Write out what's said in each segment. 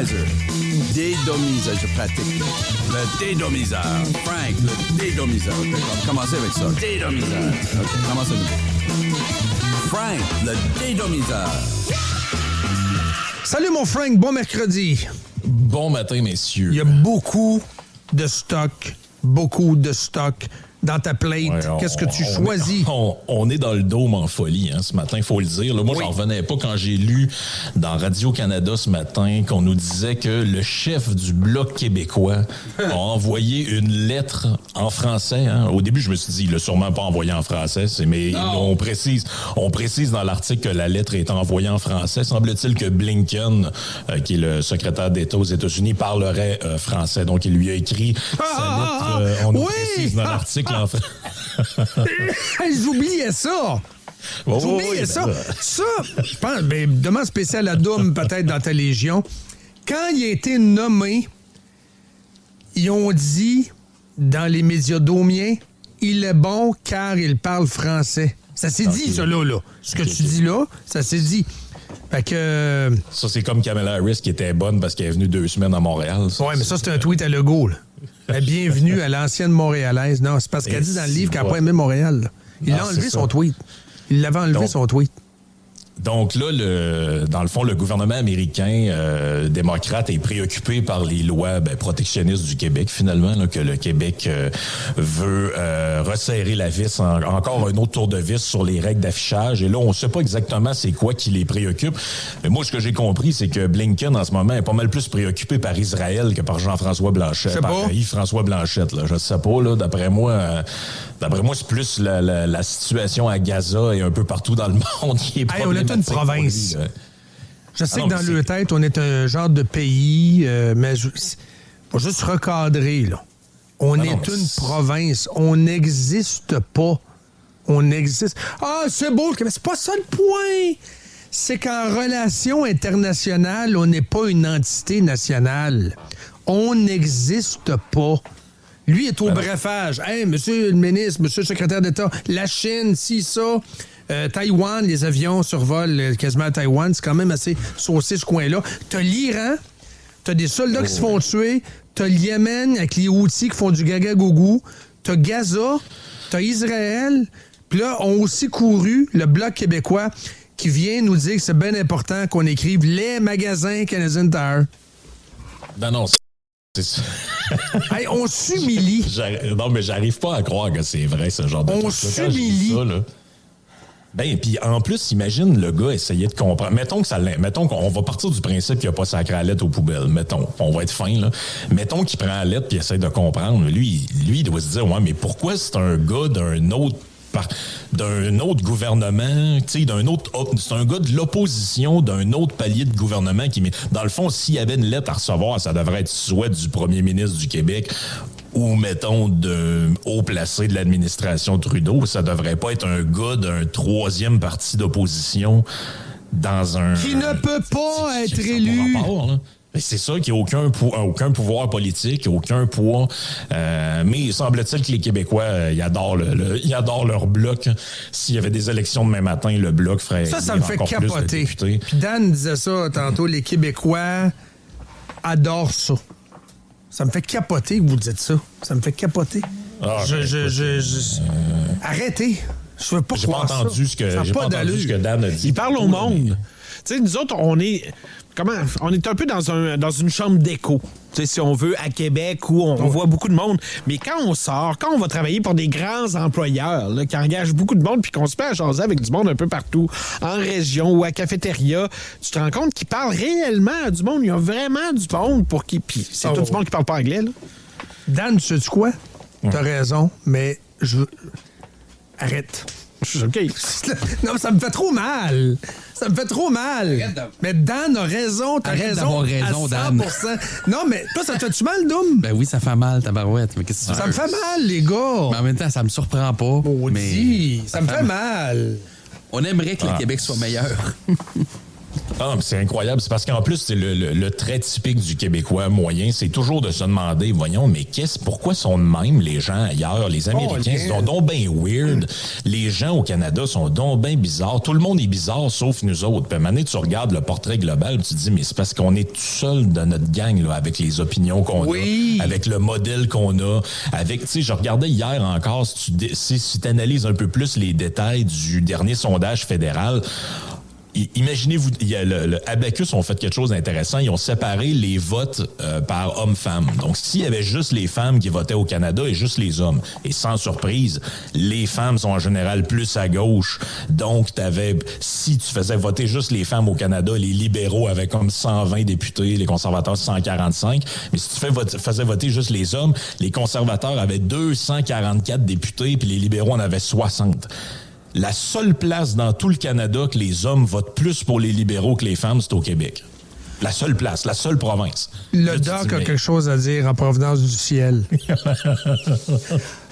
Dédomizer. Dédomizer, je pratique. Le dédomiseur. Frank, le dédomiseur. OK, on va commencer avec ça. Dédomiseur. OK, commencez nous. Frank, le dédomiseur. Salut mon Frank, bon mercredi. Bon matin, messieurs. Il y a beaucoup de stock dans ta plate. Ouais, Qu'est-ce que tu choisis? On est dans le dôme en folie ce matin, il faut le dire. Là, moi, j'en revenais pas quand j'ai lu dans Radio-Canada ce matin qu'on nous disait que le chef du Bloc québécois a envoyé une lettre en français. Au début, je me suis dit, il l'a sûrement pas envoyé en français, mais on précise dans l'article que la lettre est envoyée en français. Semble-t-il que Blinken, qui est le secrétaire d'État aux États-Unis, parlerait français. Donc, il lui a écrit sa lettre. On nous précise dans l'article. J'oubliais ça. J'oubliais ça. Ça, je pense, demande spécial à Doom, peut-être dans ta Légion. Quand il a été nommé, ils ont dit dans les médias domiens, il est bon car il parle français. Ça s'est dit, ça, là. Ce que tu dis là, ça s'est dit. Fait que. Ça, c'est comme Kamala Harris qui était bonne parce qu'elle est venue 2 semaines à Montréal. Ouais, mais ça, c'est un tweet à Legault, là. Bienvenue à l'ancienne Montréalaise. Non, c'est parce qu'elle dit dans le livre qu'elle n'a pas aimé Montréal. Là. Il a enlevé son tweet. Il l'avait enlevé son tweet. Donc là, dans le fond, le gouvernement américain démocrate est préoccupé par les lois protectionnistes du Québec, finalement, là, que le Québec veut resserrer la vis, encore un autre tour de vis sur les règles d'affichage. Et là, on ne sait pas exactement c'est quoi qui les préoccupe. Mais moi, ce que j'ai compris, c'est que Blinken, en ce moment, est pas mal plus préoccupé par Israël que par Jean-François Blanchet. Par Yves-François Blanchette, là. Je ne sais pas, là, d'après moi, c'est plus la situation à Gaza et un peu partout dans le monde qui est problématique. Une province. Je sais que dans leur tête, on est un genre de pays, mais faut juste recadrer, là. On est une province. On n'existe pas. On existe. Ah, c'est beau, mais c'est pas ça le point. C'est qu'en relation internationale, on n'est pas une entité nationale. On n'existe pas. Lui est au brefage. Hey, monsieur le ministre, monsieur le secrétaire d'État, la Chine, si ça... Taïwan, les avions survolent quasiment Taïwan. C'est quand même assez saucé ce coin-là. T'as l'Iran, t'as des soldats qui se font tuer, t'as le Yémen avec les Houthis qui font du gaga-gougou, t'as Gaza, t'as Israël. Puis là, ont aussi couru le Bloc québécois qui vient nous dire que c'est bien important qu'on écrive les magasins Canadian Tire. Non, c'est ça. Hey, on s'humilie. Non, mais j'arrive pas à croire que c'est vrai, ce genre de truc. On s'humilie. Ben, puis en plus, imagine le gars essayer de comprendre. Mettons qu'on va partir du principe qu'il n'a pas sacré la lettre aux poubelles. Mettons, on va être fin, là. Mettons qu'il prend la lettre puis essaie de comprendre. Lui, il doit se dire, ouais, mais pourquoi c'est un gars d'un autre gouvernement, tu sais, c'est un gars de l'opposition d'un autre palier de gouvernement qui, dans le fond, s'il y avait une lettre à recevoir, ça devrait être soit du premier ministre du Québec ou, mettons, d'un haut placé de l'administration Trudeau. Ça devrait pas être un gars d'un 3e parti d'opposition dans un... Qui ne peut pas être élu. C'est ça qu'il n'y a aucun pouvoir politique, aucun poids. Mais il semble-t-il que les Québécois, ils adorent leur bloc. S'il y avait des élections demain matin, le bloc ferait ça me fait capoter. Puis Dan disait ça tantôt, les Québécois adorent ça. Ça me fait capoter que vous dites ça. Ça me fait capoter. Arrêtez. Je veux pas croire ça. J'ai pas entendu ce que Dan a dit. Il parle au monde. Tu sais, nous autres, on est un peu dans une chambre d'écho. Tu sais, si on veut, à Québec, où on voit beaucoup de monde. Mais quand on sort, quand on va travailler pour des grands employeurs là, qui engagent beaucoup de monde puis qu'on se fait à jaser avec du monde un peu partout, en région ou à cafétéria, tu te rends compte qu'ils parlent réellement à du monde. Il y a vraiment du monde pour qui. Puis c'est tout du monde qui parle pas anglais, là. Dan, tu sais quoi? T'as raison, mais arrête. OK. Non, ça me fait trop mal. Ça me fait trop mal. Mais Dan a raison. T'as raison. Raison, à 100%. Dan. Non, mais toi, ça te fait-tu mal, Dom? Ben oui, ça fait mal, tabarouette. Mais qu'est-ce que ça me fait mal, les gars. Mais en même temps, ça me surprend pas. Mais ça me fait mal. On aimerait que le Québec soit meilleur. Ah, mais c'est incroyable. C'est parce qu'en plus, c'est le trait typique du Québécois moyen, c'est toujours de se demander, voyons, mais pourquoi sont de même les gens ailleurs? Les Américains sont donc bien weird. Les gens au Canada sont donc bien bizarres. Tout le monde est bizarre, sauf nous autres. Puis à un moment donné, tu regardes le portrait global, tu te dis, mais c'est parce qu'on est tout seul dans notre gang, là, avec les opinions qu'on a, avec le modèle qu'on a, avec, tu sais, je regardais hier encore, si tu analyses un peu plus les détails du dernier sondage fédéral, imaginez-vous, le Abacus ont fait quelque chose d'intéressant. Ils ont séparé les votes par hommes-femmes. Donc, s'il y avait juste les femmes qui votaient au Canada et juste les hommes, et sans surprise, les femmes sont en général plus à gauche. Donc, si tu faisais voter juste les femmes au Canada, les libéraux avaient comme 120 députés, les conservateurs 145. Mais si tu faisais voter juste les hommes, les conservateurs avaient 244 députés, puis les libéraux en avaient 60. La seule place dans tout le Canada que les hommes votent plus pour les libéraux que les femmes, c'est au Québec. La seule place, la seule province. Le doc a quelque chose à dire en provenance du ciel.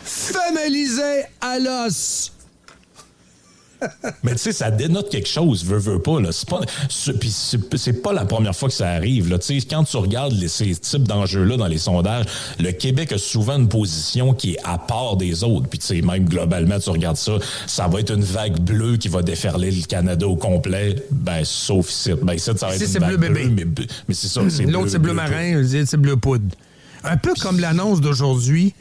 Familisé à l'os. Mais tu sais, ça dénote quelque chose, veut pas. Là. C'est pas la première fois que ça arrive. Là. Quand tu regardes ces types d'enjeux-là dans les sondages, le Québec a souvent une position qui est à part des autres. Puis même globalement, tu regardes ça va être une vague bleue qui va déferler le Canada au complet, sauf ici. Ici, ça va être une vague bleu bébé. Mais c'est ça. L'autre, c'est bleu marin, c'est bleu poudre. Un peu comme l'annonce d'aujourd'hui.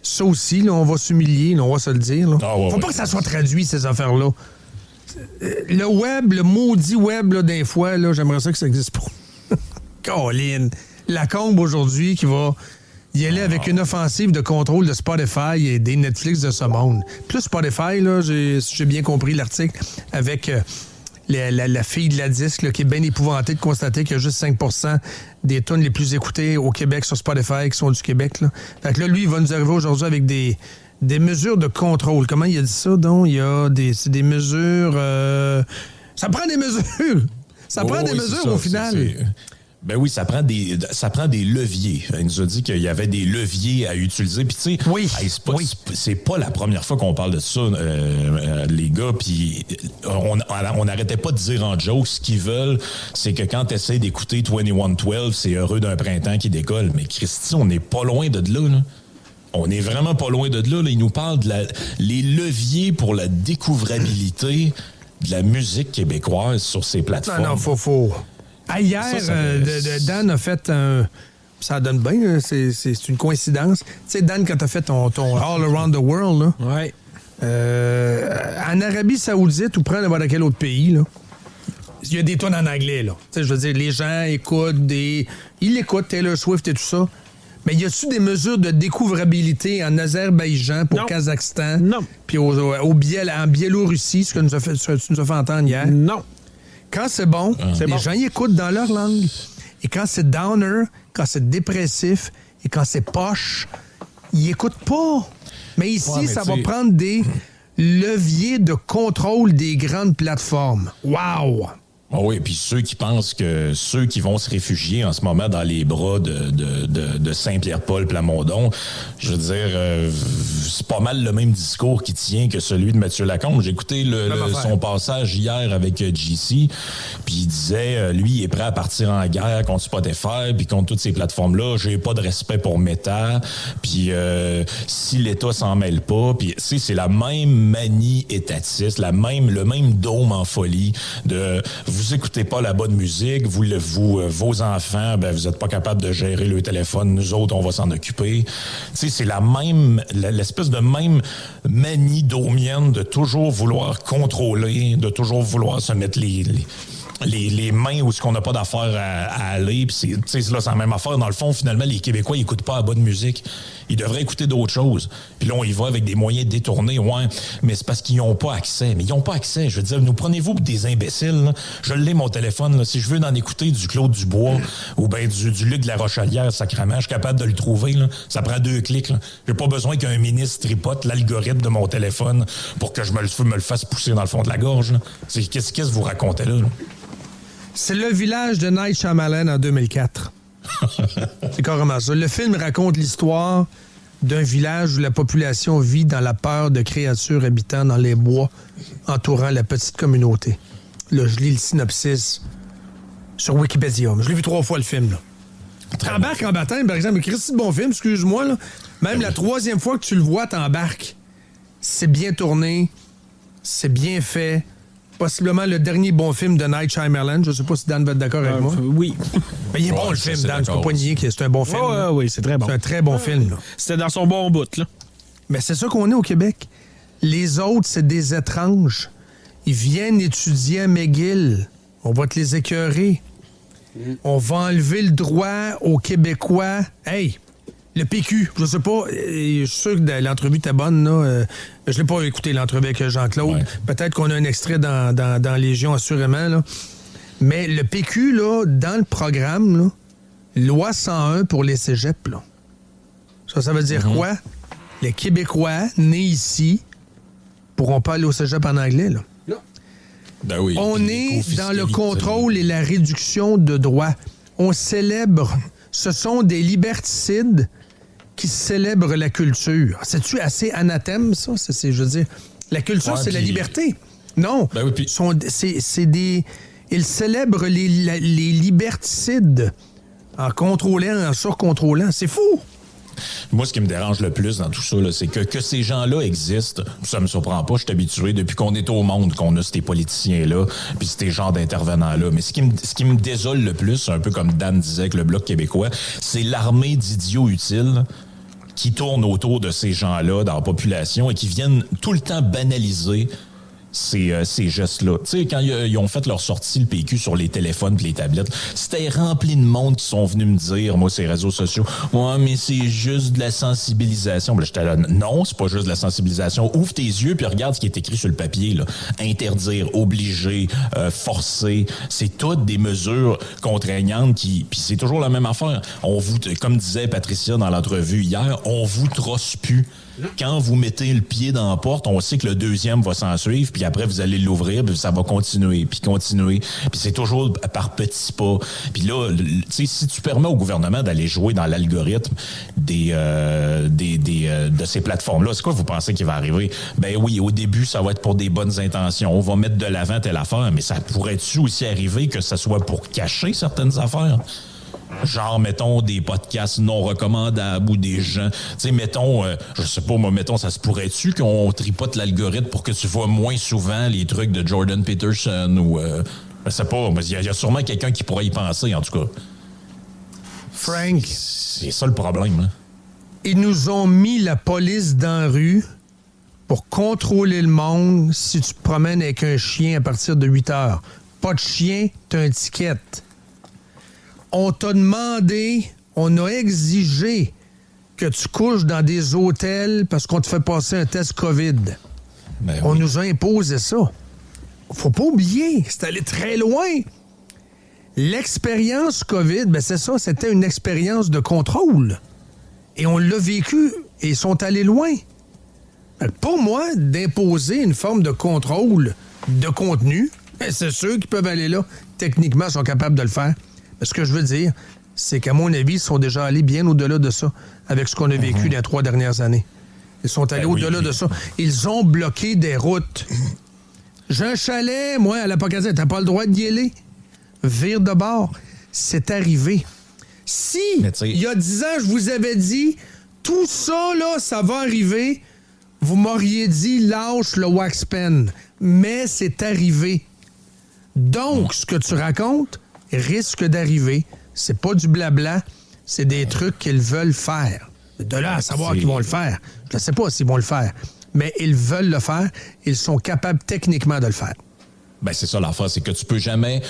Ça aussi, là, on va s'humilier, là, on va se le dire. Là. Faut pas que ça soit traduit, ces affaires-là. Le web, le maudit web, là, des fois, là, j'aimerais ça que ça existe pas. Colin. Lacombe, aujourd'hui, qui va y aller avec une offensive de contrôle de Spotify et des Netflix de ce monde. Plus Spotify, là, j'ai bien compris l'article, avec la fille de la disque, là, qui est bien épouvantée de constater qu'il y a juste 5% des tunes les plus écoutées au Québec sur Spotify qui sont du Québec. Là. Fait que là, lui, il va nous arriver aujourd'hui avec des mesures de contrôle. Comment il a dit ça, donc? Il y a des mesures... Ça prend des mesures! Ça prend des mesures, au final. Ben oui, ça prend des leviers. Il nous a dit qu'il y avait des leviers à utiliser. Puis tu sais, c'est pas la première fois qu'on parle de ça, les gars. Puis on n'arrêtait pas de dire en joke, ce qu'ils veulent, c'est que quand tu essaies d'écouter 2112, c'est heureux d'un printemps qui décolle. Mais Christy, on n'est pas loin de là, là. On est vraiment pas loin de là. Il nous parle les leviers pour la découvrabilité de la musique québécoise sur ces plateformes. Non, faut. Hier, Dan a fait un... Ça donne bien, c'est une coïncidence. Tu sais, Dan, quand t'as fait ton All Around the World, là, ouais. En Arabie Saoudite ou près n'importe quel autre pays, là, il y a des tonnes en anglais, là. Tu sais, je veux dire, les gens écoutent ils écoutent Taylor Swift et tout ça. Mais y a-tu des mesures de découvrabilité en Azerbaïdjan, pour Kazakhstan? Non. Puis en Biélorussie, ce que tu nous as fait entendre hier? Non. Quand c'est bon, les gens y écoutent dans leur langue. Et quand c'est downer, quand c'est dépressif et quand c'est poche, ils écoutent pas. Mais ici, ça va prendre des leviers de contrôle des grandes plateformes. Wow! Oh oui, puis ceux qui pensent que ceux qui vont se réfugier en ce moment dans les bras de Saint-Pierre-Paul Plamondon, je veux dire, c'est pas mal le même discours qui tient que celui de Mathieu Lacombe. J'ai écouté son passage hier avec JC, puis il disait, lui, il est prêt à partir en guerre contre Spotify, puis contre toutes ces plateformes-là. J'ai pas de respect pour Meta, puis si l'État s'en mêle pas, puis c'est la même manie étatiste, le même dôme en folie de... Vous écoutez pas la bonne musique, vos enfants, vous êtes pas capable de gérer le téléphone, nous autres, on va s'en occuper. Tu sais, c'est l'espèce de même manie dômienne de toujours vouloir contrôler, de toujours vouloir se mettre les mains où ce qu'on n'a pas d'affaire à aller. Puis c'est la même affaire. Dans le fond, finalement, les Québécois, ils écoutent pas la bonne musique. Ils devraient écouter d'autres choses. Puis là, on y va avec des moyens détournés. Ouais, mais c'est parce qu'ils n'ont pas accès. Mais ils n'ont pas accès. Je veux dire, nous prenez-vous pour des imbéciles. Là? Je l'ai, mon téléphone. Là. Si je veux en écouter du Claude Dubois ou bien du Luc de la Rochelière, sacrément, je suis capable de le trouver. Là. Ça prend 2 clics. Là. J'ai pas besoin qu'un ministre tripote l'algorithme de mon téléphone pour que je me le fasse pousser dans le fond de la gorge. Là. Qu'est-ce que vous racontez là? C'est le village de Night Shyamalan en 2004. C'est carrément ça. Le film raconte l'histoire d'un village où la population vit dans la peur de créatures habitant dans les bois entourant la petite communauté. Là, je lis le synopsis sur Wikipédia. Je l'ai vu 3 fois, le film. T'embarques en baptême, par exemple. Christy, bon film, excuse-moi. Là. Même la 3e fois que tu le vois, t'embarques. C'est bien tourné. C'est bien fait. Possiblement le dernier bon film de Night Shyamalan. Je sais pas si Dan va être d'accord avec moi. Oui. Mais il est bon, le film, Dan. Tu peux pas nier que c'est un bon film. Oui, c'est très bon. C'est un très bon film. Là. C'était dans son bon bout, là. Mais c'est ça qu'on est au Québec. Les autres, c'est des étranges. Ils viennent étudier à McGill. On va te les écœurer. On va enlever le droit aux Québécois. Hey, le PQ, je sais pas, je suis sûr que l'entrevue était bonne, là. Je l'ai pas écouté, l'entrevue avec Jean-Claude. Ouais. Peut-être qu'on a un extrait dans Légion, assurément, là. Mais le PQ, là, dans le programme, là, loi 101 pour les cégeps, là. Ça veut dire quoi? Les Québécois nés ici pourront pas aller au cégep en anglais, là. Non. Ben oui, on est dans le contrôle et la réduction de droits. On célèbre. Ce sont des liberticides qui célèbrent la culture. C'est-tu assez anathème, ça? Je veux dire, la culture, c'est la liberté. Non. Ben oui, c'est des... Ils célèbrent les liberticides en contrôlant, en surcontrôlant. C'est fou! Moi, ce qui me dérange le plus dans tout ça, là, c'est que ces gens-là existent. Ça me surprend pas. Je suis habitué depuis qu'on est au monde qu'on a ces politiciens-là puis ces genres d'intervenants-là. Mais ce qui me désole le plus, un peu comme Dan disait avec le Bloc québécois, c'est l'armée d'idiots utiles qui tournent autour de ces gens-là dans la population et qui viennent tout le temps banaliser ces gestes-là. Tu sais, quand ils ont fait leur sortie, le PQ, sur les téléphones et les tablettes, c'était rempli de monde qui sont venus me dire, moi, ces réseaux sociaux, « Ouais, mais c'est juste de la sensibilisation. » Ben, j'étais là, non, c'est pas juste de la sensibilisation. Ouvre tes yeux puis regarde ce qui est écrit sur le papier, là. Interdire, obliger, forcer, c'est toutes des mesures contraignantes puis c'est toujours la même affaire. Comme disait Patricia dans l'entrevue hier, on vous trosse plus. Quand vous mettez le pied dans la porte, on sait que le deuxième va s'en suivre, puis après, vous allez l'ouvrir, puis ça va continuer. Puis c'est toujours par petits pas. Puis là, tu sais, si tu permets au gouvernement d'aller jouer dans l'algorithme de ces plateformes-là, c'est quoi vous pensez qu'il va arriver? Ben oui, au début, ça va être pour des bonnes intentions. On va mettre de l'avant telle affaire, mais ça pourrait-tu aussi arriver que ça soit pour cacher certaines affaires? Genre, mettons, des podcasts non recommandables ou des gens... Tu sais, mettons, je sais pas, moi, mettons, ça se pourrait-tu qu'on tripote l'algorithme pour que tu vois moins souvent les trucs de Jordan Peterson ou... je sais pas, mais il y a sûrement quelqu'un qui pourrait y penser, en tout cas. Frank. C'est ça le problème, hein? Ils nous ont mis la police dans la rue pour contrôler le monde si tu te promènes avec un chien à partir de 8 heures. Pas de chien, t'as un ticket. On t'a demandé, on a exigé que tu couches dans des hôtels parce qu'on te fait passer un test COVID. Ben on oui. nous a imposé ça. Faut pas oublier, c'est allé très loin. L'expérience COVID, ben c'est ça, c'était une expérience de contrôle. Et on l'a vécu et ils sont allés loin. Pour moi, d'imposer une forme de contrôle de contenu, ben c'est ceux qui peuvent aller là, techniquement, sont capables de le faire. Ce que je veux dire, c'est qu'à mon avis, ils sont déjà allés bien au-delà de ça avec ce qu'on a vécu les 3 dernières années. Ils sont allés au-delà de ça. Ils ont bloqué des routes. J'ai un chalet, moi, à l'Apocadie. T'as pas le droit d'y aller. Vire de bord. C'est arrivé. Si, il y a 10 ans, je vous avais dit, tout ça, là, ça va arriver, vous m'auriez dit, lâche le wax pen. Mais c'est arrivé. Donc, ce que tu racontes risque d'arriver. C'est pas du blabla, c'est des trucs qu'ils veulent faire. De là à savoir qu'ils vont le faire. Je ne sais pas s'ils vont le faire, mais ils veulent le faire. Ils sont capables techniquement de le faire. Ben c'est ça l'affaire, c'est que tu peux jamais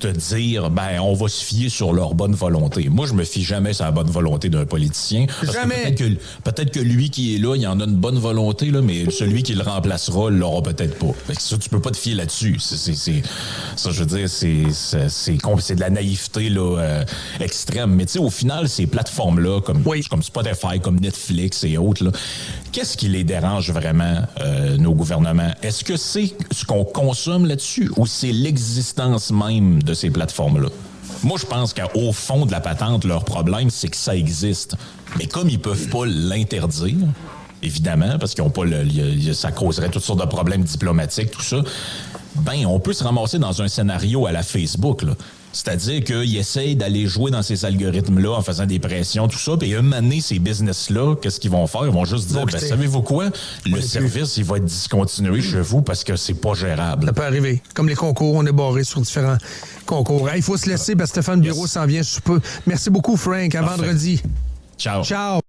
te dire, ben on va se fier sur leur bonne volonté. Moi, je me fie jamais sur la bonne volonté d'un politicien. Jamais. Peut-être que lui qui est là, il en a une bonne volonté, là, mais celui qui le remplacera l'aura peut-être pas. Fait que ça, tu peux pas te fier là-dessus. Ça, je veux dire, c'est de la naïveté là, extrême. Mais tu sais, au final, ces plateformes-là, comme Spotify, comme Netflix et autres, là, qu'est-ce qui les dérange vraiment, nos gouvernements? Est-ce que c'est ce qu'on consomme là-dessus ou c'est l'existence même de ces plateformes-là? Moi, je pense qu'au fond de la patente, leur problème, c'est que ça existe. Mais comme ils peuvent pas l'interdire, évidemment, parce qu'ils ont pas ça causerait toutes sortes de problèmes diplomatiques, tout ça, ben on peut se ramasser dans un scénario à la Facebook, là. C'est-à-dire qu'ils essayent d'aller jouer dans ces algorithmes-là en faisant des pressions, tout ça. Puis un moment donné, ces business-là, qu'est-ce qu'ils vont faire? Ils vont juste dire, savez-vous quoi? Le service, il va être discontinué chez vous parce que c'est pas gérable. Ça peut arriver. Comme les concours, on est barré sur différents concours. Il faut se laisser, parce que Stéphane Bureau s'en vient sous peu. Merci beaucoup, Frank. À vendredi. Ciao. Ciao.